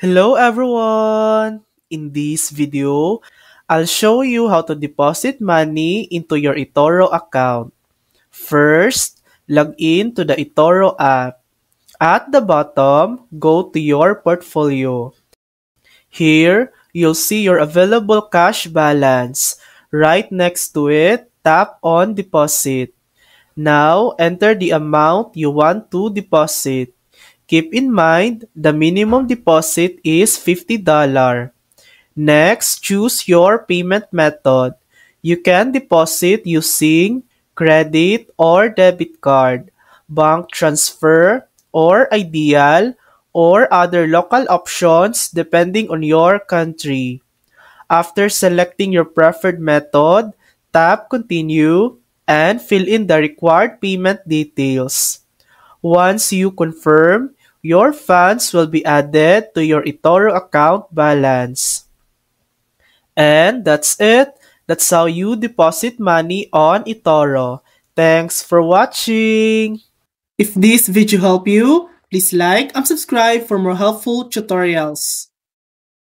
Hello everyone! In this video, I'll show you how to deposit money into your eToro account. First, log in to the eToro app. At the bottom, go to your portfolio. Here, you'll see your available cash balance. Right next to it, tap on Deposit. Now, enter the amount you want to deposit. Keep in mind, the minimum deposit is $50. Next, choose your payment method. You can deposit using credit or debit card, bank transfer, or ideal, or other local options depending on your country. After selecting your preferred method, tap Continue and fill in the required payment details. Once you confirm, your funds will be added to your eToro account balance. And that's it. That's how you deposit money on eToro. Thanks for watching. If this video helped you, please like and subscribe for more helpful tutorials.